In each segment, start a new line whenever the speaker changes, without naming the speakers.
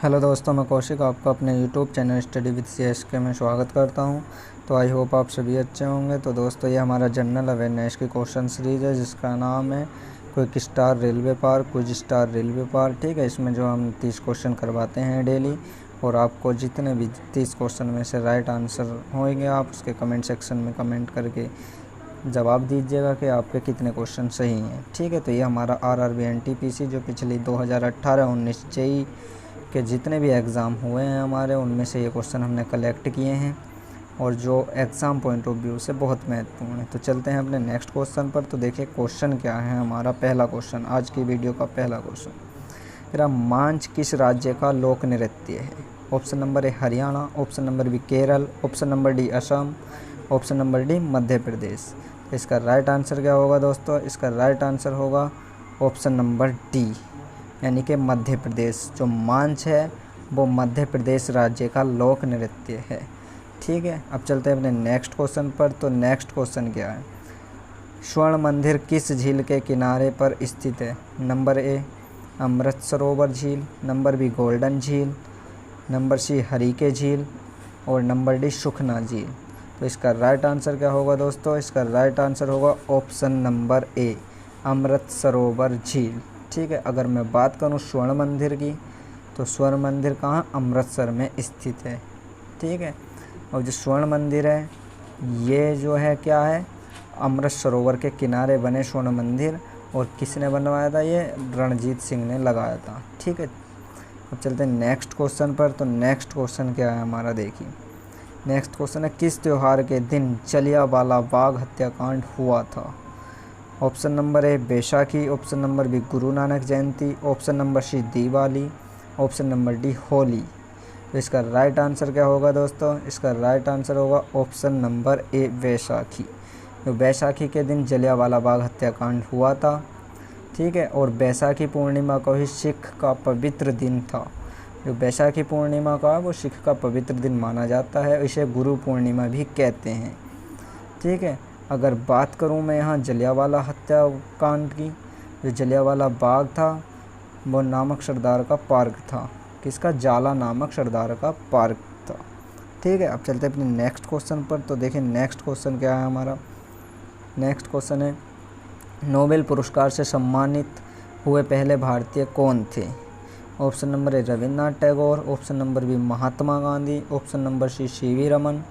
Hello दोस्तों, मैं कौशिक आपका अपने YouTube channel study with CSK में स्वागत करता हूं। तो आई होप आप सभी अच्छे होंगे। तो दोस्तों, ये हमारा जनरल अवेयरनेस की क्वेश्चन सीरीज़ है जिसका नाम है क्विक स्टार रेलवे पार, क्विज स्टार रेलवे पार। ठीक है, इसमें जो हम 30 क्वेश्चन करवाते हैं डेली, और आपको जितने भी 30 क्वेश्चन में से राइट आंसर होंगे आप उसके कमेंट सेक्शन में कमेंट करके जवाब दीजिएगा कि आपके कितने क्वेश्चन सही हैं। ठीक है, तो ये हमारा RRB NTPC जो पिछली 2018-19 JEE के जितने भी एग्ज़ाम हुए हैं हमारे, उनमें से ये क्वेश्चन हमने कलेक्ट किए हैं और जो एग्ज़ाम पॉइंट ऑफ व्यू से बहुत महत्वपूर्ण है। तो चलते हैं अपने नेक्स्ट क्वेश्चन पर। तो देखिए क्वेश्चन क्या है हमारा। पहला क्वेश्चन, आज की वीडियो का पहला क्वेश्चन, मेरा मांझ किस राज्य का लोक नृत्य है? Option number A Haryana, option number B Kerala, option number D Assam, option number D Madhya Pradesh. तो इसका राइट आंसर क्या होगा दोस्तों? इसका राइट आंसर होगा ऑप्शन नंबर डी, यानी कि मध्य प्रदेश। जो मांझ है वो मध्य प्रदेश राज्य का लोक नृत्य है। ठीक है, अब चलते हैं अपने नेक्स्ट क्वेश्चन पर। तो नेक्स्ट क्वेश्चन क्या है? स्वर्ण मंदिर किस झील के किनारे पर स्थित है? नंबर ए अमृत सरोवर झील, नंबर बी गोल्डन झील, नंबर सी हरीके झील, और नंबर डी सुखना झील। तो इसका राइट आंसर क्या होगा दोस्तों? इसका राइट आंसर होगा ऑप्शन नंबर ए, अमृत सरोवर झील। ठीक है, अगर मैं बात करूं स्वर्ण मंदिर की, तो स्वर्ण मंदिर कहाँ? अमृतसर में स्थित है। ठीक है, और जो स्वर्ण मंदिर है ये जो है क्या है? अमृत सरोवर के किनारे बने स्वर्ण मंदिर, और किसने बनवाया था? ये रणजीत सिंह ने लगाया था। ठीक है, अब चलते हैं नेक्स्ट क्वेश्चन पर। तो नेक्स्ट क्वेश्चन क्या है हमारा, देखिए नेक्स्ट क्वेश्चन है, किस त्यौहार के दिन जलियांवाला बाग हत्याकांड हुआ था? Option number A Baisakhi, option number B Guru Nanak Jayanti, option number C Diwali, option number D Holi. तो इसका राइट आंसर क्या होगा दोस्तों? इसका राइट आंसर होगा ऑप्शन नंबर ए बैसाखी। तो बैसाखी के दिन जलियांवाला बाग हत्याकांड हुआ था। ठीक है, और बैसाखी पूर्णिमा को ही सिख का पवित्र दिन था। जो बैसाखी पूर्णिमा का वो सिख का पवित्र दिन माना जाता है, इसे गुरु पूर्णिमा भी कहते हैं। ठीक है, अगर बात करूं मैं यहाँ जलियांवाला हत्याकांड की, जो जलियांवाला बाग था वो नामक सरदार का पार्क था। किसका? जाला नामक सरदार का पार्क था। ठीक है, अब चलते हैं अपने नेक्स्ट क्वेश्चन पर। तो देखिए नेक्स्ट क्वेश्चन क्या है हमारा। नेक्स्ट क्वेश्चन है, नोबेल पुरस्कार से सम्मानित हुए पहले भारतीय कौन थे? Option number A Rabindranath Tagore, option number B Mahatma Gandhi, option number C CV Raman,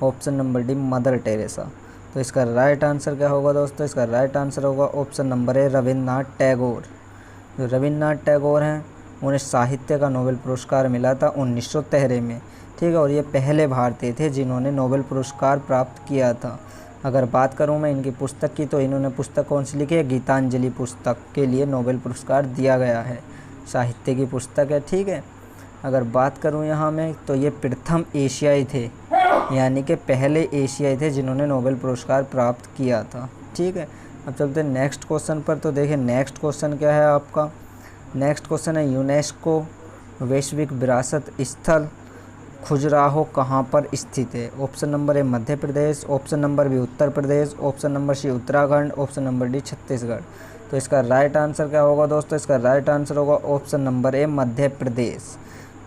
option number D Mother Teresa. तो इसका राइट आंसर क्या होगा दोस्तों? इसका राइट आंसर होगा option number A Rabindranath Tagore. जो रविन्द्रनाथ टैगोर हैं उन्हें साहित्य का नोबेल पुरस्कार मिला था 1913 में। ठीक है, और ये पहले भारतीय थे जिन्होंने नोबेल पुरस्कार प्राप्त किया था। अगर बात करूं मैं इनकी पुस्तक की, तो इन्होंने पुस्तक कौन सी लिखी है? गीतांजलि पुस्तक के लिए नोबेल पुरस्कार दिया गया है। साहित्य की पुस्तक है। ठीक है, अगर बात करूं यहाँ में, तो ये प्रथम एशियाई थे, यानी कि पहले एशियाई थे जिन्होंने नोबेल पुरस्कार प्राप्त किया था। ठीक है, अब चलते हैं नेक्स्ट क्वेश्चन पर। तो देखिए नेक्स्ट क्वेश्चन क्या है आपका। नेक्स्ट क्वेश्चन है, यूनेस्को वैश्विक विरासत स्थल खजुराहो कहाँ पर स्थित है? Option number A Madhya Pradesh, option number B Uttar Pradesh, option number C Uttarakhand, option number D Chhattisgarh. तो इसका राइट आंसर क्या होगा दोस्तों? इसका राइट आंसर होगा option number A Madhya Pradesh.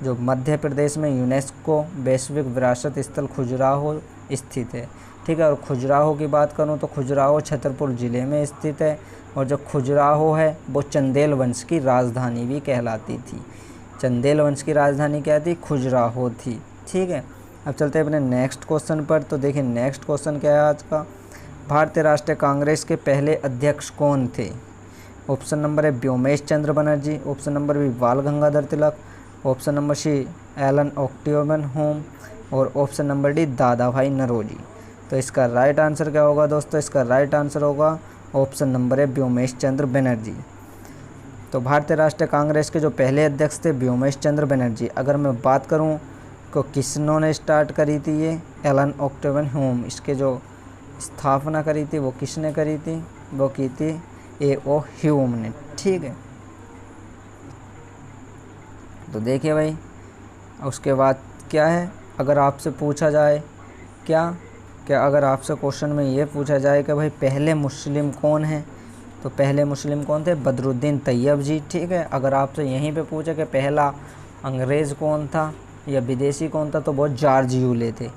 जो मध्य प्रदेश में यूनेस्को वैश्विक विरासत स्थल खजुराहो स्थित है। ठीक है, और खजुराहो की बात करूं तो खजुराहो छतरपुर ज़िले में स्थित है, और जो खजुराहो है वो चंदेल वंश की राजधानी भी कहलाती थी। चंदेल वंश की राजधानी क्या थी? खजुराहो थी। ठीक है, अब चलते हैं अपने नेक्स्ट क्वेश्चन पर। तो देखिए नेक्स्ट क्वेश्चन क्या है आज का। भारतीय राष्ट्रीय कांग्रेस के पहले अध्यक्ष कौन थे? ऑप्शन नंबर है Womesh Chandra Banerjee, option number B Bal Gangadhar Tilak, option number C Allan Octavian Hume, और option number D Dadabhai Naoroji. तो इसका राइट आंसर क्या होगा दोस्तों? इसका राइट आंसर होगा ऑप्शन नंबर है व्योमेश चंद्र बनर्जी। तो भारतीय राष्ट्रीय कांग्रेस के जो पहले अध्यक्ष थे व्योमेश चंद्र बनर्जी। अगर मैं बात करूं तो किसने स्टार्ट करी थी? ये एलन ऑक्टियोमन होम, इसके जो स्थापना करी थी वो किसने करी थी? वो की थी A.O. ह्यूम ने। ठीक है, तो देखिए भाई, उसके बाद क्या है, अगर आपसे पूछा जाए क्या अगर आपसे क्वेश्चन में ये पूछा जाए कि भाई पहले मुस्लिम कौन हैं, तो पहले मुस्लिम कौन थे? बदरुद्दीन तैयब जी। ठीक है, अगर आपसे यहीं पे पूछे कि पहला अंग्रेज़ कौन था या विदेशी कौन था, तो वो जॉर्ज यूले थे,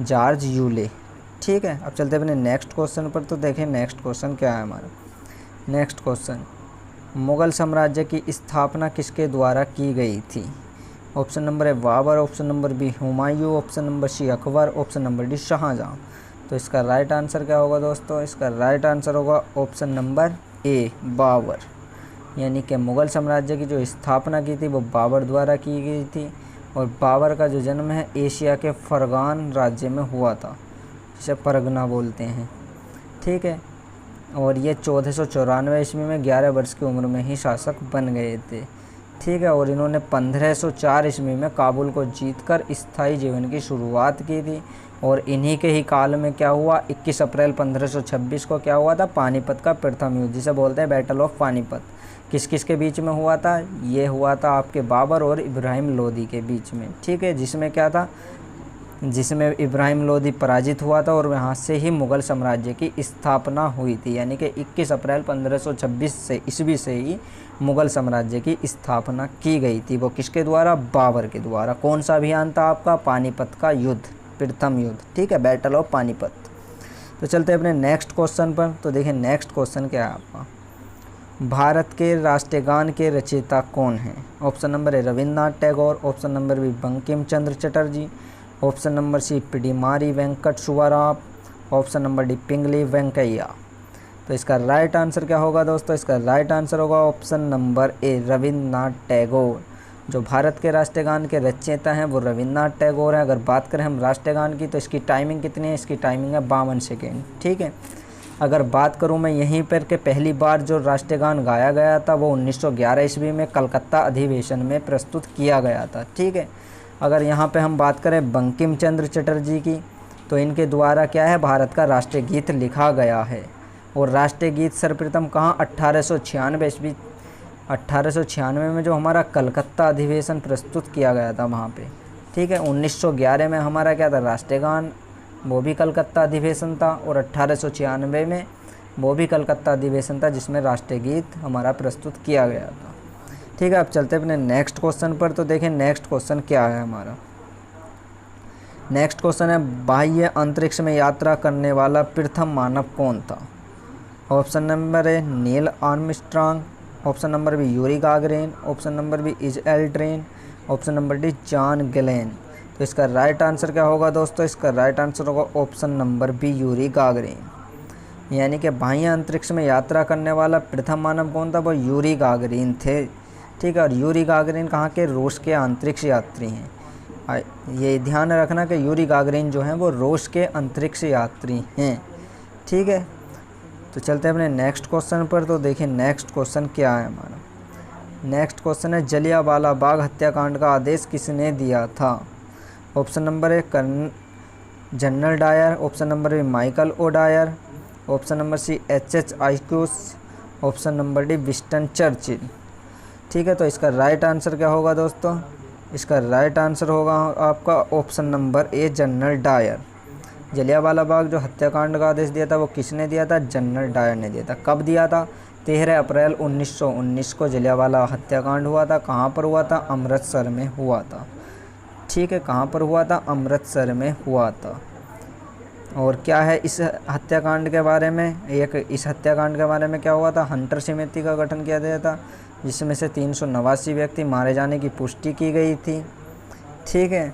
जॉर्ज यूले। ठीक है, अब चलते हैं अपने नेक्स्ट क्वेश्चन पर। तो देखें नेक्स्ट क्वेश्चन क्या है हमारा। नेक्स्ट क्वेश्चन, मुग़ल साम्राज्य की स्थापना किसके द्वारा की गई थी। ऑप्शन नंबर है Babur, option number B Humayun, option number C Akbar, option number D Shahjahan. तो इसका राइट आंसर क्या होगा दोस्तों, इसका राइट आंसर होगा ऑप्शन नंबर ए बाबर। यानी कि मुग़ल साम्राज्य की जो स्थापना की थी वो बाबर द्वारा की गई थी। और बाबर का जो जन्म है एशिया के फरगान राज्य में हुआ था, जिसे परगना बोलते हैं। ठीक है, और ये 1494 ईस्वी में 11 वर्ष की उम्र में ही शासक बन गए थे। ठीक है, और इन्होंने 1504 ईस्वी में काबुल को जीतकर स्थायी जीवन की शुरुआत की थी। और इन्हीं के ही काल में क्या हुआ, 21 अप्रैल 1526 को क्या हुआ था, पानीपत का प्रथम युद्ध, जिसे बोलते हैं बैटल ऑफ पानीपत। किस किस के बीच में हुआ था, ये हुआ था आपके बाबर और इब्राहिम लोदी के बीच में। ठीक है, जिसमें क्या था, जिसमें इब्राहिम लोदी पराजित हुआ था और वहाँ से ही मुग़ल साम्राज्य की स्थापना हुई थी। यानी कि 21 अप्रैल 1526 से ईस्वी से ही मुग़ल साम्राज्य की स्थापना की गई थी। वो किसके द्वारा, बाबर के द्वारा। कौन सा अभियान था आपका, पानीपत का युद्ध, प्रथम युद्ध। ठीक है, बैटल ऑफ पानीपत। तो चलते हैं अपने नेक्स्ट क्वेश्चन पर। तो देखिए नेक्स्ट क्वेश्चन क्या है आपका, भारत के राष्ट्रगान के रचयिता कौन हैं। ऑप्शन नंबर है Rabindranath Tagore, option number B Bankim Chandra Chatterjee, option number C Pydimarri Venkata Subbarao, option number D Pingali Venkayya. तो इसका राइट आंसर क्या होगा दोस्तों, इसका राइट आंसर होगा option number A Rabindranath Tagore. जो भारत के राष्ट्रगान के रचयिता हैं वो रविन्द्रनाथ टैगोर हैं। अगर बात करें हम राष्ट्रगान की तो इसकी टाइमिंग कितनी है, इसकी टाइमिंग है 52 सेकेंड। ठीक है, अगर बात करूं मैं यहीं पर कि पहली बार जो राष्ट्रगान गाया गया था वो 1911 ईस्वी में कलकत्ता अधिवेशन में प्रस्तुत किया गया था। ठीक है, अगर यहाँ पे हम बात करें बंकिम चंद्र चटर्जी की, तो इनके द्वारा क्या है, भारत का राष्ट्रीय गीत लिखा गया है। और राष्ट्रीय गीत सर्वप्रथम कहाँ, 1896 ईस्वी, 1896 में जो हमारा कलकत्ता अधिवेशन प्रस्तुत किया गया था वहाँ पे। ठीक है, 1911 में हमारा क्या था, राष्ट्रगान, वो भी कलकत्ता अधिवेशन था। और 1896 में वो भी कलकत्ता अधिवेशन था जिसमें राष्ट्रीय गीत हमारा प्रस्तुत किया गया था। ठीक है, अब चलते हैं अपने नेक्स्ट क्वेश्चन पर। तो देखें नेक्स्ट क्वेश्चन क्या है हमारा। नेक्स्ट क्वेश्चन है, बाह्य अंतरिक्ष में यात्रा करने वाला प्रथम मानव कौन था। ऑप्शन नंबर है Neil Armstrong, option number B Yuri Gagarin, option number B is Aldrin, option number D John Glenn. तो इसका राइट आंसर क्या होगा दोस्तों, इसका राइट आंसर होगा option number B Yuri Gagarin. यानी कि बाह्य अंतरिक्ष में यात्रा करने वाला प्रथम मानव कौन था, वो यूरी गागरिन थे। ठीक है, और यूरी गागरिन कहाँ के, रूस के अंतरिक्ष यात्री हैं। ये ध्यान रखना कि यूरी गागरिन जो हैं वो रूस के अंतरिक्ष यात्री हैं। ठीक है, तो चलते हैं अपने नेक्स्ट क्वेश्चन पर। तो देखिए नेक्स्ट क्वेश्चन क्या है हमारा। नेक्स्ट क्वेश्चन है, जलियांवाला बाग हत्याकांड का आदेश किसने दिया था। ऑप्शन नंबर है General Dyer, option number B Michael O'Dwyer, option number C H आइक्यूस, option number D Winston Churchill. ठीक है, तो इसका राइट आंसर क्या होगा दोस्तों, इसका राइट आंसर होगा आपका option number A General Dyer. Jallianwala Bagh जो हत्याकांड का आदेश दिया था वो किसने दिया था, जनरल डायर ने दिया था। कब दिया था, 13 अप्रैल 1919 को जलियांवाला हत्याकांड हुआ था। कहाँ पर हुआ था, अमृतसर में हुआ था। ठीक है, कहाँ पर हुआ था, अमृतसर में हुआ था। और क्या है इस हत्याकांड के बारे में, इस हत्याकांड के बारे में क्या हुआ था, हंटर समिति का गठन किया गया था जिसमें से 389 व्यक्ति मारे जाने की पुष्टि की गई थी। ठीक है,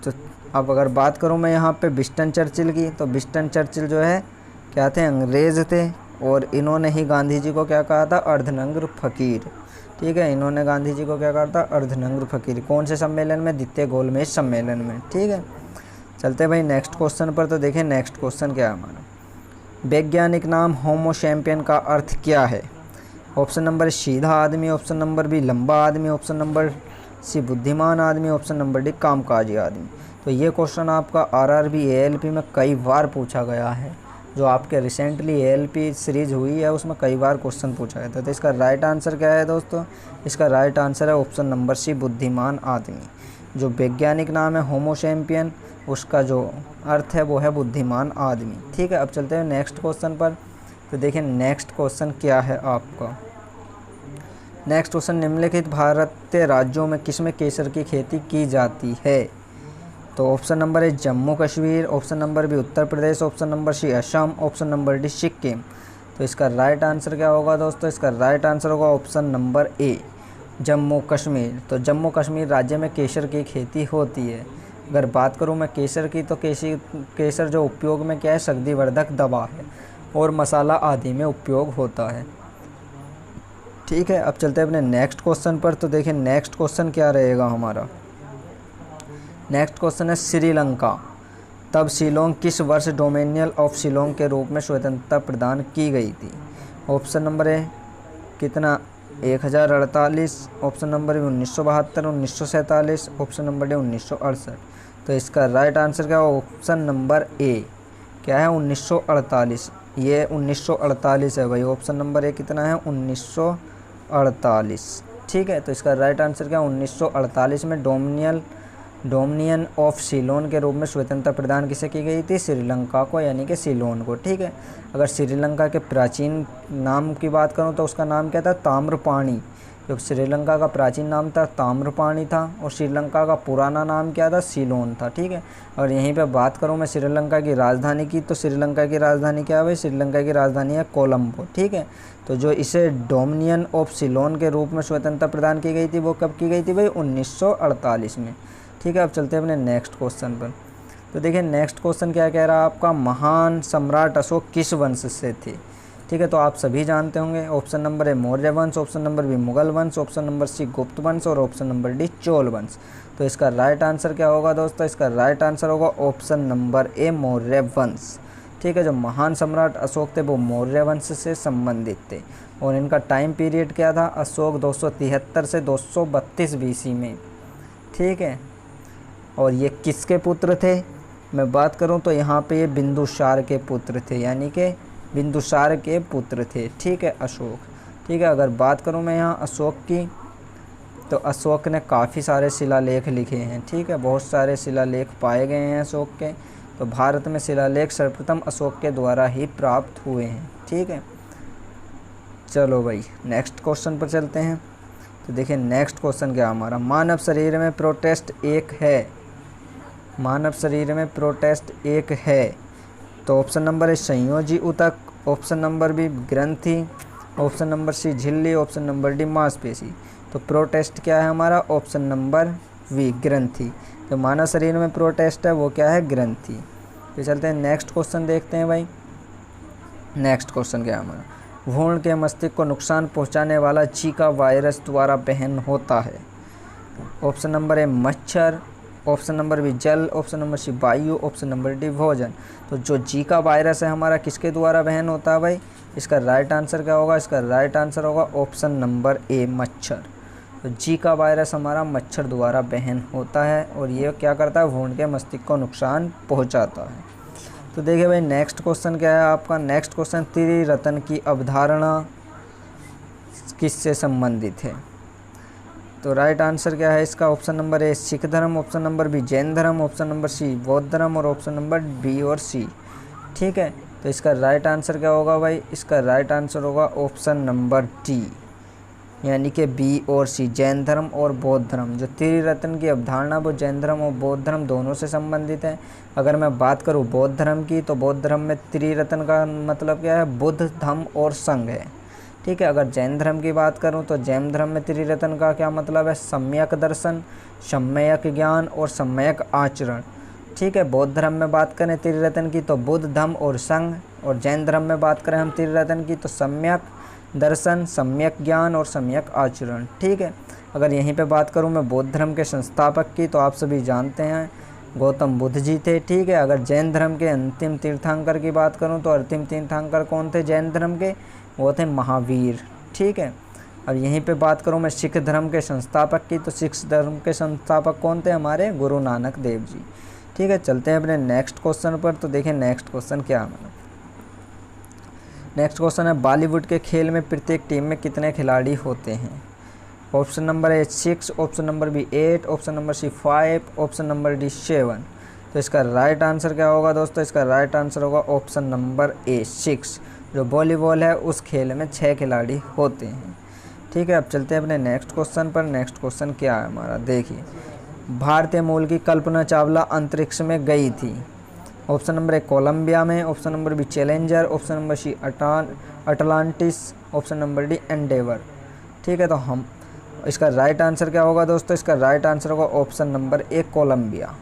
तो अब अगर बात करूं मैं यहाँ पे विंस्टन चर्चिल की, तो विंस्टन चर्चिल जो है क्या थे, अंग्रेज़ थे। और इन्होंने ही गांधी जी को क्या कहा था, अर्धनग्न फ़कीर। ठीक है, इन्होंने गांधी जी को क्या कहा था, अर्धनग्न फ़कीर। कौन से सम्मेलन में, द्वितीय गोलमेज सम्मेलन में। ठीक है, चलते भाई नेक्स्ट क्वेश्चन पर। तो देखें नेक्स्ट क्वेश्चन क्या है हमारा। वैज्ञानिक नाम होमो सैपियन का अर्थ क्या है। ऑप्शन नंबर सीधा आदमी, ऑप्शन नंबर बी लंबा आदमी, ऑप्शन नंबर सी बुद्धिमान आदमी, ऑप्शन नंबर डी कामकाजी आदमी। तो ये क्वेश्चन आपका आरआरबी एएलपी में कई बार पूछा गया है। जो आपके रिसेंटली एएलपी सीरीज हुई है उसमें कई बार क्वेश्चन पूछा गया था। तो इसका राइट आंसर क्या है दोस्तों, इसका राइट आंसर है ऑप्शन नंबर सी बुद्धिमान आदमी। जो वैज्ञानिक नाम है होमो सैपियन, उसका जो अर्थ है वो है बुद्धिमान आदमी। ठीक है, अब चलते हैं नेक्स्ट क्वेश्चन पर। तो देखिए नेक्स्ट क्वेश्चन क्या है आपका। नेक्स्ट क्वेश्चन, निम्नलिखित भारतीय राज्यों में किसमें केसर की खेती की जाती है? तो option number A Jammu Kashmir, option number B Uttar Pradesh, option number C Assam, option number D Sikkim. तो इसका राइट आंसर क्या होगा दोस्तों? इसका राइट आंसर होगा option number A Jammu Kashmir. तो जम्मू कश्मीर राज्य में केसर की खेती होती है। अगर बात करूं मैं केसर की, तो केसर जो उपयोग में क्या है, सर्दीवर्धक दवा है और मसाला आदि में उपयोग होता है। ठीक है, अब चलते हैं अपने नेक्स्ट क्वेश्चन पर। तो देखिए नेक्स्ट क्वेश्चन क्या रहेगा हमारा। नेक्स्ट क्वेश्चन है श्रीलंका तब शिलोंग किस वर्ष डोमिनियन ऑफ शिलोंग के रूप में स्वतंत्रता प्रदान की गई थी? ऑप्शन नंबर ए कितना 1048, option number B 1972, 1947, option number D 1968। तो इसका राइट आंसर क्या है? ऑप्शन नंबर ए क्या है 1948। ये 1948 है भाई। ऑप्शन नंबर ए कितना है 1948। ठीक है, तो इसका राइट आंसर क्या है 1948 में डोमिनियन ऑफ सिलोन के रूप में स्वतंत्रता प्रदान किसे की गई थी? श्रीलंका को, यानी कि सिलोन को। ठीक है, अगर श्रीलंका के प्राचीन नाम की बात करूं तो उसका नाम क्या था? ताम्रपाणी। जो श्रीलंका का प्राचीन नाम था ताम्रपाणी था और श्रीलंका का पुराना नाम क्या था? सिलोन था। ठीक है, और यहीं पे बात करूं मैं श्रीलंका की राजधानी की, तो श्रीलंका की राजधानी क्या है भाई? श्रीलंका की राजधानी है कोलंबो। ठीक है, तो जो इसे डोमिनियन ऑफ सिलोन के रूप में स्वतंत्रता प्रदान की गई थी वो कब की गई थी भाई? 1948 में। ठीक है, अब चलते हैं अपने नेक्स्ट क्वेश्चन पर। तो देखिए नेक्स्ट क्वेश्चन क्या कह रहा है आपका, महान सम्राट अशोक किस वंश से थे? ठीक है, तो आप सभी जानते होंगे। ऑप्शन नंबर ए मौर्य वंश, ऑप्शन नंबर बी मुगल वंश, ऑप्शन नंबर सी गुप्त वंश और ऑप्शन नंबर डी चोल वंश। तो इसका राइट आंसर क्या होगा दोस्तों? इसका राइट आंसर होगा ऑप्शन नंबर ए मौर्य वंश। ठीक है, जो महान सम्राट अशोक थे वो मौर्य वंश से संबंधित थे और इनका टाइम पीरियड क्या था? अशोक 273 से 232 BC में। ठीक है, और ये किसके पुत्र थे? मैं बात करूं तो यहाँ पे ये बिंदुसार के पुत्र थे, यानी कि बिंदुसार के पुत्र थे। ठीक है, अशोक। ठीक है, अगर बात करूं मैं यहाँ अशोक की, तो अशोक ने काफ़ी सारे शिलालेख लिखे हैं। ठीक है, बहुत सारे शिलालेख पाए गए हैं अशोक के। तो भारत में शिलालेख सर्वप्रथम अशोक के द्वारा ही प्राप्त हुए हैं। ठीक है, चलो भाई नेक्स्ट क्वेश्चन पर चलते हैं। तो देखिए नेक्स्ट क्वेश्चन क्या हमारा, मानव शरीर में प्रोटेस्ट एक है। मानव शरीर में प्रोटेस्ट एक है। तो ऑप्शन नंबर है संयोजी ऊतक, ऑप्शन नंबर बी ग्रंथि, ऑप्शन नंबर सी झिल्ली, ऑप्शन नंबर डी मांसपेशी। तो प्रोटेस्ट क्या है हमारा? ऑप्शन नंबर वी ग्रंथि। तो मानव शरीर में प्रोटेस्ट है वो क्या है? ग्रंथि। तो चलते हैं नेक्स्ट क्वेश्चन देखते हैं भाई। नेक्स्ट क्वेश्चन क्या है हमारा, भ्रूण के मस्तिष्क को नुकसान पहुंचाने वाला जीका वायरस द्वारा वहन होता है। ऑप्शन नंबर ए मच्छर, ऑप्शन नंबर बी जल, ऑप्शन नंबर सी वायु, ऑप्शन नंबर डी भोजन। तो जो जीका वायरस है हमारा किसके द्वारा वहन होता है भाई? इसका राइट आंसर क्या होगा? इसका राइट आंसर होगा ऑप्शन नंबर ए मच्छर। तो जीका वायरस हमारा मच्छर द्वारा वहन होता है और ये क्या करता है? भ्रूण के मस्तिष्क को नुकसान पहुंचाता है। तो देखिए भाई नेक्स्ट क्वेश्चन क्या है आपका। नेक्स्ट क्वेश्चन, त्रिरत्न की अवधारणा किससे संबंधित है? तो राइट आंसर क्या है इसका? ऑप्शन नंबर ए सिख धर्म, ऑप्शन नंबर बी जैन धर्म, ऑप्शन नंबर सी बौद्ध धर्म और ऑप्शन नंबर बी और सी। ठीक है, तो इसका राइट आंसर क्या होगा भाई? इसका राइट आंसर होगा ऑप्शन नंबर डी, यानी कि बी और सी, जैन धर्म और बौद्ध धर्म। जो त्रिरत्न की अवधारणा वो जैन धर्म और बौद्ध धर्म दोनों से संबंधित है। अगर मैं बात करूँ बौद्ध धर्म की, तो बौद्ध धर्म में त्रिरत्न का मतलब क्या है? बुद्ध, धम्म और संघ है। ठीक है, अगर जैन धर्म की बात करूं तो जैन धर्म में त्रिरत्न का क्या मतलब है? सम्यक दर्शन, सम्यक ज्ञान और सम्यक आचरण। ठीक है, बौद्ध धर्म में बात करें त्रिरत्न की तो बुद्ध, धम्म और संघ, और जैन धर्म में बात करें हम त्रिरत्न की तो सम्यक दर्शन, सम्यक ज्ञान और सम्यक आचरण। ठीक है, अगर यहीं पे बात करूं मैं बौद्ध धर्म के संस्थापक की, तो आप सभी जानते हैं गौतम बुद्ध जी थे। ठीक है, अगर जैन धर्म के अंतिम तीर्थंकर की बात करूं तो अंतिम तीर्थंकर कौन थे जैन धर्म के? वो थे महावीर। ठीक है, अब यहीं पे बात करूं मैं सिख धर्म के संस्थापक की, तो सिख धर्म के संस्थापक कौन थे? हमारे गुरु नानक देव जी। ठीक है, चलते हैं अपने नेक्स्ट क्वेश्चन पर। तो देखें नेक्स्ट क्वेश्चन क्या है। नेक्स्ट क्वेश्चन है, बॉलीवुड के खेल में प्रत्येक टीम में कितने खिलाड़ी होते हैं? Option number A 6, option number B 8, option number C 5, option number D 7। तो इसका राइट आंसर क्या होगा दोस्तों? इसका राइट आंसर होगा ऑप्शन नंबर ए 6। जो वॉलीबॉल है उस खेल में 6 खिलाड़ी होते हैं। ठीक है, अब चलते हैं अपने नेक्स्ट क्वेश्चन पर। नेक्स्ट क्वेश्चन क्या है हमारा, देखिए भारतीय मूल की कल्पना चावला अंतरिक्ष में गई थी। ऑप्शन नंबर ए कोलंबिया में, option number B Challenger, option number C Atlantis, option number D Endeavour. ठीक है, तो हम इसका राइट आंसर क्या होगा दोस्तों, इसका राइट आंसर होगा ऑप्शन नंबर ए कोलंबिया।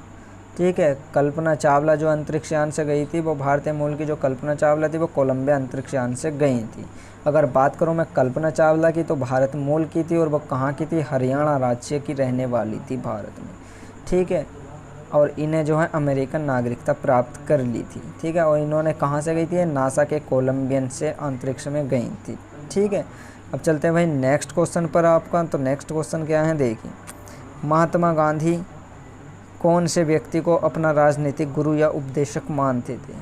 ठीक है, कल्पना चावला जो अंतरिक्ष यान से गई थी, वो भारतीय मूल की जो कल्पना चावला थी वो कोलंबिया अंतरिक्ष यान से गई थी। अगर बात करूं मैं कल्पना चावला की, तो भारत मूल की थी और वो कहाँ की थी, हरियाणा राज्य की रहने वाली थी भारत में। ठीक है, और इन्हें जो है अमेरिकन नागरिकता प्राप्त कर ली थी। ठीक है, और इन्होंने कहाँ से गई थी, नासा के कोलंबियन से अंतरिक्ष में गई थी। ठीक है, अब चलते हैं भाई नेक्स्ट क्वेश्चन पर आपका। तो नेक्स्ट क्वेश्चन क्या है, देखिए महात्मा गांधी कौन से व्यक्ति को अपना राजनीतिक गुरु या उपदेशक मानते थे।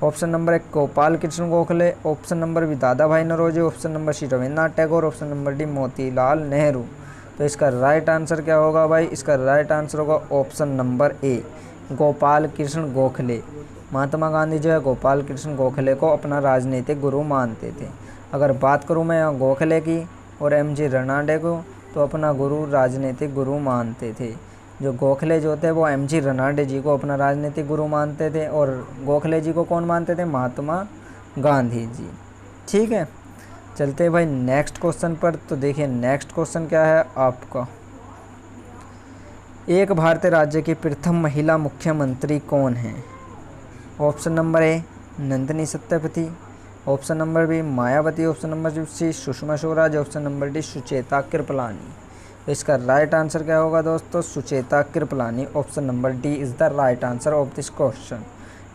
ऑप्शन नंबर एक Gopal Krishna Gokhale, option number B Dadabhai Naoroji, option number C Rabindranath Tagore, option number D Motilal Nehru. तो इसका राइट आंसर क्या होगा भाई, इसका राइट आंसर होगा option number A Gopal Krishna Gokhale. Mahatma Gandhi जो है गोपाल कृष्ण गोखले को अपना राजनीतिक गुरु मानते थे। अगर बात करूँ मैं यहाँ गोखले की और एम.जी. रनाडे को, तो अपना गुरु राजनीतिक गुरु मानते थे। जो गोखले जो थे वो एम.जी. रनाडे जी को अपना राजनीतिक गुरु मानते थे, और गोखले जी को कौन मानते थे, महात्मा गांधी जी। ठीक है, चलते हैं भाई नेक्स्ट क्वेश्चन पर। तो देखिए नेक्स्ट क्वेश्चन क्या है आपका, एक भारतीय राज्य की प्रथम महिला मुख्यमंत्री कौन है। Option number A Nandini Satpathy, option number B Mayawati, option number C Sushma Swaraj, option number D Sucheta Kripalani. तो इसका राइट आंसर क्या होगा दोस्तों, Sucheta Kripalani. Option number D is the right answer of this question.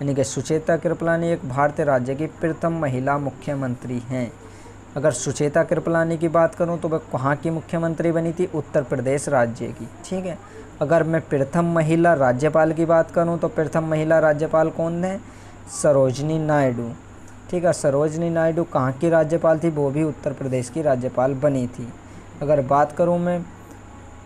यानी कि सुचेता कृपलानी एक भारतीय राज्य की प्रथम महिला मुख्यमंत्री हैं। अगर सुचेता कृपलानी की बात करूं तो वह कहाँ की मुख्यमंत्री बनी थी, उत्तर प्रदेश राज्य की। ठीक है, अगर मैं प्रथम महिला राज्यपाल की बात करूं तो प्रथम महिला राज्यपाल कौन है, सरोजनी नायडू। ठीक है, सरोजनी नायडू कहाँ की राज्यपाल थी, वो भी उत्तर प्रदेश की राज्यपाल बनी थी। अगर बात करूं मैं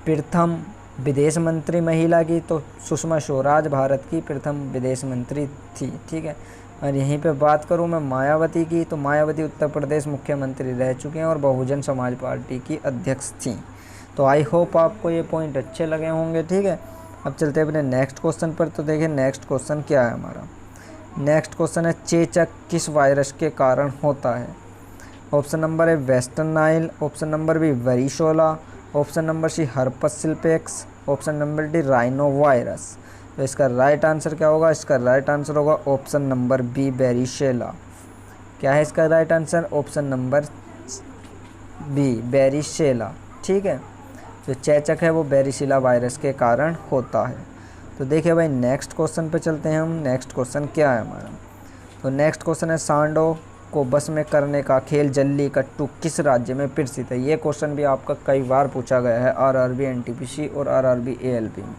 प्रथम विदेश मंत्री महिला की, तो सुषमा स्वराज भारत की प्रथम विदेश मंत्री थी। ठीक है, और यहीं पे बात करूं मैं मायावती की, तो मायावती उत्तर प्रदेश मुख्यमंत्री रह चुके हैं और बहुजन समाज पार्टी की अध्यक्ष थी। तो आई होप आपको ये पॉइंट अच्छे लगे होंगे। ठीक है, अब चलते हैं अपने नेक्स्ट क्वेश्चन पर। तो देखिए नेक्स्ट क्वेश्चन क्या है हमारा, नेक्स्ट क्वेश्चन है चेचक किस वायरस के कारण होता है। ऑप्शन नंबर है western Nile, option number B varicella, option number C herpes simplex, option number D rhinovirus. तो इसका राइट आंसर क्या होगा, इसका राइट आंसर होगा ऑप्शन नंबर बी बेरिशेला। क्या है इसका right answer, option number B varicella. ठीक है, जो चेचक है वो बेरिशेला वायरस के कारण होता है। तो देखिए भाई नेक्स्ट क्वेश्चन पे चलते हैं हम। नेक्स्ट क्वेश्चन क्या है हमारा, तो नेक्स्ट क्वेश्चन है सांडों को बस में करने का खेल जल्लीकट्टू किस राज्य में प्रसिद्ध है। ये क्वेश्चन भी आपका कई बार पूछा गया है आरआरबी एनटीपीसी और आरआरबी एएलपी में।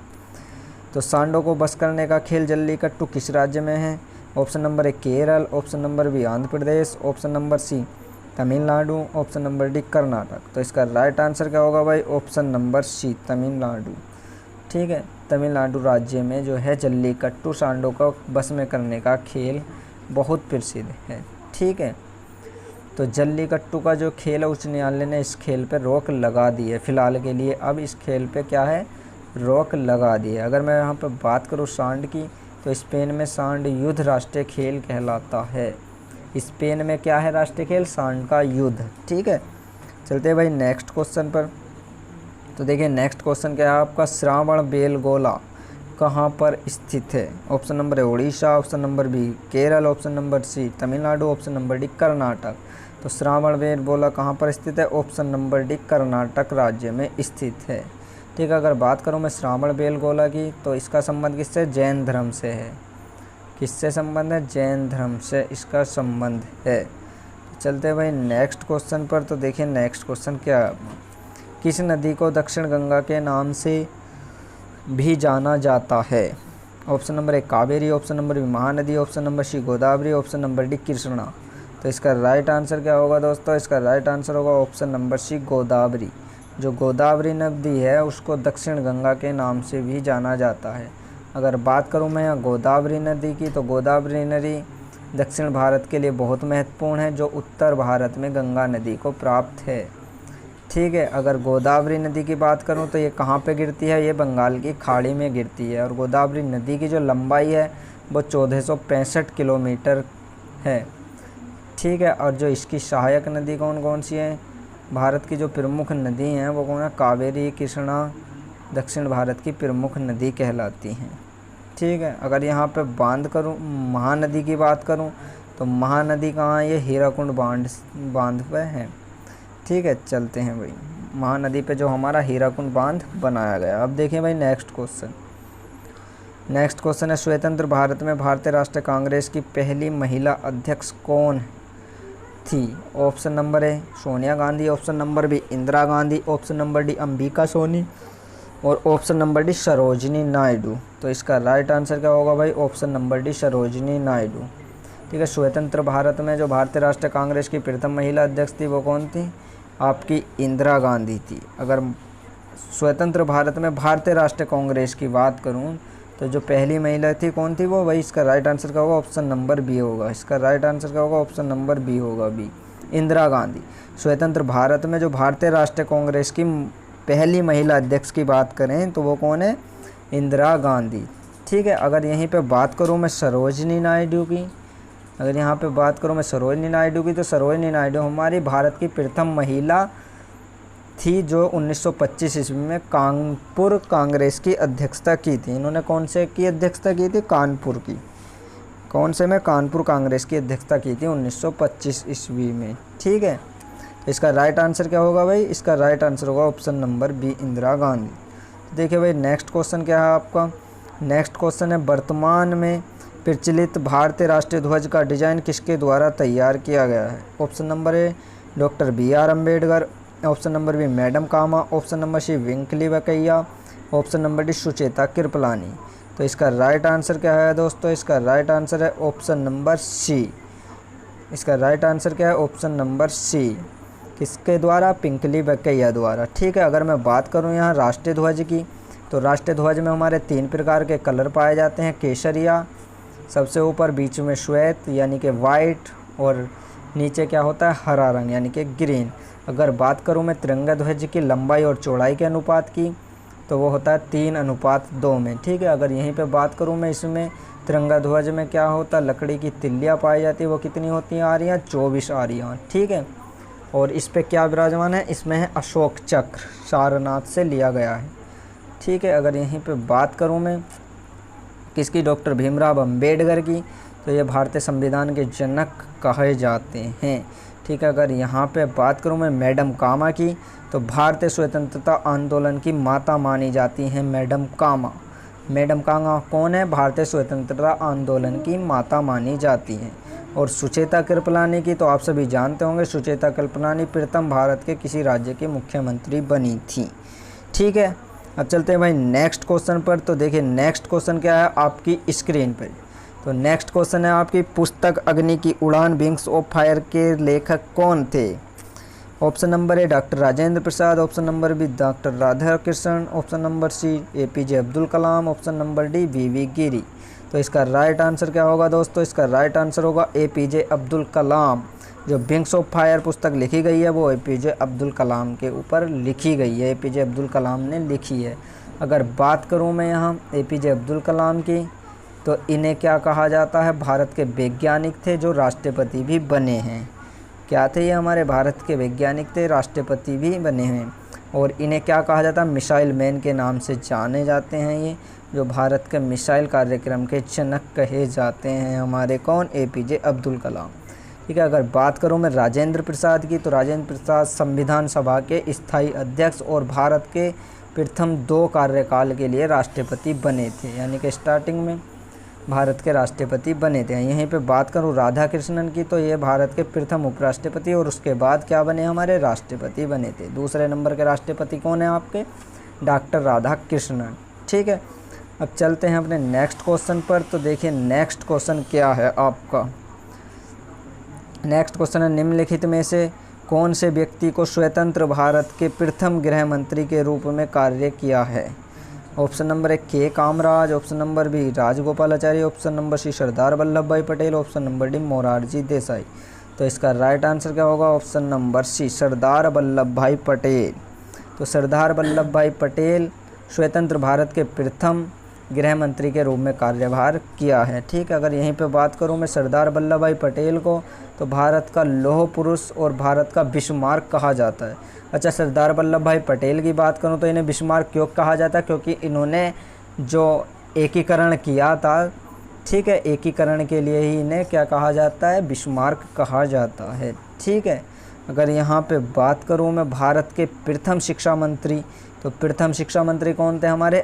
तो सांडों को बस करने का खेल जल्लीकट्टू किस राज्य में है। Option number A Kerala, option number B Andhra Pradesh, option number C Tamil Nadu, option number D Karnataka. तो इसका राइट आंसर क्या होगा भाई, ऑप्शन नंबर सी तमिलनाडु। ठीक है, तमिलनाडु राज्य में जो है जल्लीकट्टू सांडों का बस में करने का खेल बहुत प्रसिद्ध है। ठीक है, तो जल्लीकट्टू का जो खेल है उच्च न्यायालय ने इस खेल पर रोक लगा दी है फिलहाल के लिए। अब इस खेल पे क्या है, रोक लगा दी है। अगर मैं यहाँ पर बात करूँ सांड की, तो स्पेन में सांड युद्ध राष्ट्रीय खेल कहलाता है। स्पेन में क्या है राष्ट्रीय खेल, सांड का युद्ध। ठीक है, चलते हैं भाई नेक्स्ट क्वेश्चन पर। तो देखिए नेक्स्ट क्वेश्चन क्या है आपका, श्रावण बेलगोला कहाँ पर स्थित है। ऑप्शन नंबर है Orissa, option number B Kerala, option number C Tamil Nadu, option number D Karnataka. तो श्रावण बेलगोला कहाँ पर स्थित है, ऑप्शन नंबर डी कर्नाटक राज्य में स्थित है। ठीक है, अगर बात करूँ मैं श्रावण बेलगोला की, तो इसका संबंध किससे, जैन धर्म से है। किससे संबंध है, जैन धर्म से इसका संबंध है। चलते हैं भाई नेक्स्ट क्वेश्चन पर। तो देखिए नेक्स्ट क्वेश्चन क्या है, किस नदी को दक्षिण गंगा के नाम से भी जाना जाता है। Option number A Kaveri, option number B Mahanadi, option number C Godavari, option number D Krishna. तो इसका राइट आंसर क्या होगा दोस्तों, इसका राइट आंसर होगा ऑप्शन नंबर सी गोदावरी। जो गोदावरी नदी है उसको दक्षिण गंगा के नाम से भी जाना जाता है। अगर बात करूं मैं यहाँ गोदावरी नदी की, तो गोदावरी नदी दक्षिण भारत के लिए बहुत महत्वपूर्ण है, जो उत्तर भारत में गंगा नदी को प्राप्त है। ठीक है। अगर गोदावरी नदी की बात करूं तो ये कहाँ पे गिरती है, ये बंगाल की खाड़ी में गिरती है। और गोदावरी नदी की जो लंबाई है वो 1465 किलोमीटर है। ठीक है। और जो इसकी सहायक नदी कौन कौन सी है, भारत की जो प्रमुख नदी हैं वो कौन है, कावेरी, कृष्णा दक्षिण भारत की प्रमुख नदी कहलाती हैं। ठीक है। अगर यहाँ पे बांध करूँ, महानदी की बात करूँ तो महानदी कहाँ है, ये हीराकुंड बांध पे है। ठीक है। चलते हैं भाई महानदी पे जो हमारा हीराकुंड बांध बनाया गया। अब देखें भाई नेक्स्ट क्वेश्चन है, स्वतंत्र भारत में भारतीय राष्ट्रीय कांग्रेस की पहली महिला अध्यक्ष कौन थी? Option number A Sonia Gandhi, option number B Indira Gandhi, option number D Ambika Soni और option number D Sarojini Naidu. तो इसका राइट आंसर क्या होगा भाई, option number D Sarojini Naidu. ठीक है। स्वतंत्र भारत में जो भारतीय राष्ट्रीय कांग्रेस की प्रथम महिला अध्यक्ष थी वो कौन थी, आपकी इंदिरा गांधी थी। अगर स्वतंत्र भारत में भारतीय राष्ट्रीय कांग्रेस की बात करूं तो जो पहली महिला थी कौन थी वो, भाई इसका राइट आंसर क्या होगा, ऑप्शन नंबर बी होगा। इसका राइट आंसर क्या होगा, ऑप्शन नंबर बी होगा, बी इंदिरा गांधी। स्वतंत्र भारत में जो भारतीय राष्ट्रीय कांग्रेस की पहली महिला अध्यक्ष की बात करें तो वो कौन है, इंदिरा गांधी। ठीक है। अगर यहीं पे बात करूँ मैं सरोजिनी नायडू की, तो सरोजिनी नायडू हमारी भारत की प्रथम महिला थी जो 1925 ईस्वी में कानपुर कांग्रेस की अध्यक्षता की थी। इन्होंने कौन से की अध्यक्षता की थी, कानपुर की, कानपुर कांग्रेस की अध्यक्षता की थी 1925 ईस्वी में। ठीक है। इसका राइट आंसर क्या होगा भाई, इसका राइट आंसर होगा option number B Indira Gandhi. देखिए भाई नेक्स्ट क्वेश्चन क्या है आपका, नेक्स्ट क्वेश्चन है, वर्तमान में प्रचलित भारतीय राष्ट्रीय ध्वज का डिजाइन किसके द्वारा तैयार किया गया है? Option number A doctor BR Ambedkar, option number B Madam Cama, option number C वेंकली वकैया, option number D Sucheta Kripalani. तो इसका राइट आंसर क्या है दोस्तों, इसका राइट आंसर है ऑप्शन नंबर सी। इसका राइट आंसर क्या है, ऑप्शन नंबर सी। किसके द्वारा, पिंकली वकैया द्वारा। ठीक है। अगर मैं बात करूं यहाँ राष्ट्रीय ध्वज की तो राष्ट्रीय ध्वज में हमारे 3 प्रकार के कलर पाए जाते हैं, केसरिया सबसे ऊपर, बीच में श्वेत यानी कि वाइट और नीचे क्या होता है, हरा रंग यानी कि ग्रीन। अगर बात करूं मैं तिरंगा ध्वज की लंबाई और चौड़ाई के अनुपात की तो वो होता है 3:2 में। ठीक है। अगर यहीं पे बात करूं मैं इसमें तिरंगा ध्वज में क्या होता है, लकड़ी की तिल्लियाँ पाई जाती है, वो कितनी होती हैं आरियाँ, 24 आरियाँ। ठीक है। और इस पे क्या विराजमान है, इसमें है अशोक चक्र, सारनाथ से लिया गया है। ठीक है। अगर यहीं पे बात करूं मैं किसकी, डॉक्टर भीमराव अंबेडकर की, तो ये भारतीय संविधान के जनक कहे जाते हैं। ठीक है। अगर यहाँ पे बात करूँ मैं मैडम कामा की, तो भारतीय स्वतंत्रता आंदोलन की माता मानी जाती हैं मैडम कामा। मैडम कामा कौन है, भारतीय स्वतंत्रता आंदोलन की माता मानी जाती हैं। और सुचेता कृपलानी की तो आप सभी जानते होंगे, सुचेता कृपलानी प्रथम भारत के किसी राज्य की मुख्यमंत्री बनी थी। ठीक है। अब चलते हैं भाई नेक्स्ट क्वेश्चन पर। तो देखिए नेक्स्ट क्वेश्चन क्या है आपकी स्क्रीन पर। तो नेक्स्ट क्वेश्चन है आपकी, पुस्तक अग्नि की उड़ान विंग्स ऑफ फायर के लेखक कौन थे? Option number A doctor Rajendra Prasad, option number B doctor Radhakrishnan, option number C APJ Abdul Kalam, option number D VV Giri. तो इसका राइट आंसर क्या होगा दोस्तों, इसका राइट आंसर होगा APJ अब्दुल कलाम। जो विंग्स ऑफ फायर पुस्तक लिखी गई है वो APJ अब्दुल कलाम के ऊपर लिखी गई है, APJ अब्दुल कलाम ने लिखी है। अगर बात करूं मैं यहाँ APJ अब्दुल कलाम की, तो इन्हें क्या कहा जाता है, भारत के वैज्ञानिक थे जो राष्ट्रपति भी बने हैं। क्या थे ये, हमारे भारत के वैज्ञानिक थे, राष्ट्रपति भी बने हैं। और इन्हें क्या कहा जाता है, मिसाइल मैन के नाम से जाने जाते हैं। ये जो भारत के मिसाइल कार्यक्रम के जनक कहे जाते हैं हमारे कौन, APJ अब्दुल कलाम। ठीक है। अगर बात करूं मैं राजेंद्र प्रसाद की, तो राजेंद्र प्रसाद संविधान सभा के स्थायी अध्यक्ष और भारत के प्रथम 2 कार्यकाल के लिए राष्ट्रपति बने थे, यानी कि स्टार्टिंग में भारत के राष्ट्रपति बने थे। यहीं पे बात करूं राधाकृष्णन की, तो ये भारत के प्रथम उपराष्ट्रपति और उसके बाद क्या बने, हमारे राष्ट्रपति बने थे। दूसरे नंबर के राष्ट्रपति कौन है आपके, डॉक्टर राधाकृष्णन। ठीक है। अब चलते हैं अपने नेक्स्ट क्वेश्चन पर। तो देखिए नेक्स्ट क्वेश्चन क्या है आपका, नेक्स्ट क्वेश्चन है, निम्नलिखित में से कौन से व्यक्ति को स्वतंत्र भारत के प्रथम गृह मंत्री के रूप में कार्य किया है? Option number 1 K Kamaraj, option number B Rajagopalachari, option number C Sardar Vallabhbhai Patel, option number D Morarji Desai. तो इसका राइट आंसर क्या होगा? Option number C, Sardar Vallabhbhai Patel. तो सरदार वल्लभ भाई पटेल स्वतंत्र भारत के प्रथम गृह मंत्री के रूप में कार्यभार किया है। ठीक है, अगर यहीं पे बात करूं मैं सरदार वल्लभ भाई पटेल को, तो भारत का लौह पुरुष और भारत का बिस्मार्क कहा जाता है। अच्छा, सरदार वल्लभ भाई पटेल की बात करूं तो इन्हें बिस्मार्क क्यों कहा जाता है? क्योंकि इन्होंने जो एकीकरण किया था, ठीक है, एकीकरण के लिए ही इन्हें क्या कहा जाता है? बिस्मार्क कहा जाता है। ठीक है, अगर यहाँ पे बात करूँ मैं भारत के प्रथम शिक्षा मंत्री, तो प्रथम शिक्षा मंत्री कौन थे हमारे?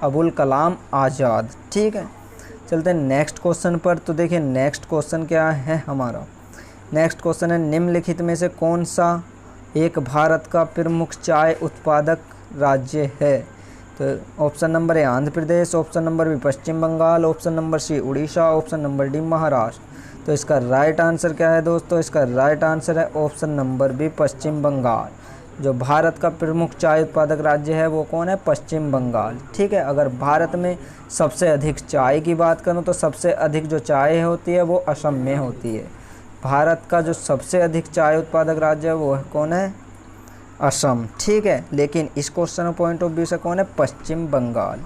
अबुल कलाम आज़ाद। ठीक है, चलते हैं नेक्स्ट क्वेश्चन पर। तो देखिए नेक्स्ट क्वेश्चन क्या है हमारा? नेक्स्ट क्वेश्चन है, निम्नलिखित में से कौन सा एक भारत का प्रमुख चाय उत्पादक राज्य है? तो option number A Andhra Pradesh, option number B Paschim Bengal, option number C Orissa, option number D Maharashtra. तो इसका राइट आंसर क्या है दोस्तों? इसका राइट आंसर है option number B Paschim Bengal. जो भारत का प्रमुख चाय उत्पादक राज्य है वो कौन है? पश्चिम बंगाल। ठीक है, अगर भारत में सबसे अधिक चाय की बात करूँ तो सबसे अधिक जो चाय होती है वो असम में होती है। भारत का जो सबसे अधिक चाय उत्पादक राज्य है वो कौन है? असम। ठीक है, लेकिन इस क्वेश्चन पॉइंट ऑफ व्यू से कौन है? पश्चिम बंगाल।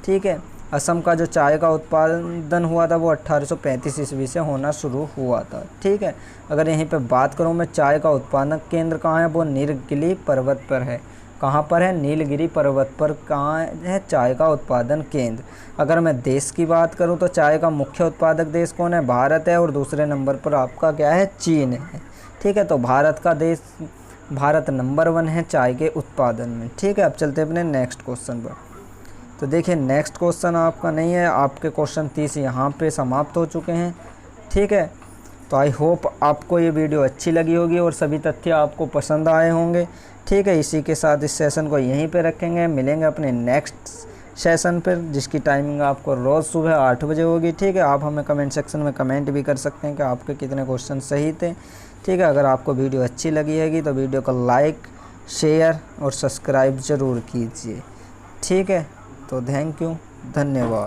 ठीक है, असम का जो चाय का उत्पादन हुआ था वो 1835 ईस्वी से होना शुरू हुआ था। ठीक है, अगर यहीं पे बात करूँ मैं चाय का उत्पादन केंद्र कहाँ है? वो नीलगिरी पर्वत पर है। कहाँ पर है? नीलगिरी पर्वत पर कहाँ है चाय का उत्पादन केंद्र। अगर मैं देश की बात करूँ तो चाय का मुख्य उत्पादक देश कौन है? भारत है, और दूसरे नंबर पर आपका क्या है? चीन है। ठीक है, तो भारत नंबर 1 है चाय के उत्पादन में। ठीक है, अब चलते हैं अपने नेक्स्ट क्वेश्चन पर। तो देखिए नेक्स्ट क्वेश्चन आपका नहीं है, आपके क्वेश्चन 30 यहाँ पे समाप्त हो चुके हैं। ठीक है, तो आई होप आपको ये वीडियो अच्छी लगी होगी और सभी तथ्य आपको पसंद आए होंगे। ठीक है, इसी के साथ इस सेशन को यहीं पे रखेंगे। मिलेंगे अपने नेक्स्ट सेशन पर, जिसकी टाइमिंग आपको रोज़ सुबह 8 बजे होगी। ठीक है, आप हमें कमेंट सेक्शन में कमेंट भी कर सकते हैं कि आपके कितने क्वेश्चन सही थे। ठीक है, अगर आपको वीडियो अच्छी लगी हैगी तो वीडियो को लाइक, शेयर और सब्सक्राइब ज़रूर कीजिए। ठीक है, तो थैंक यू, धन्यवाद।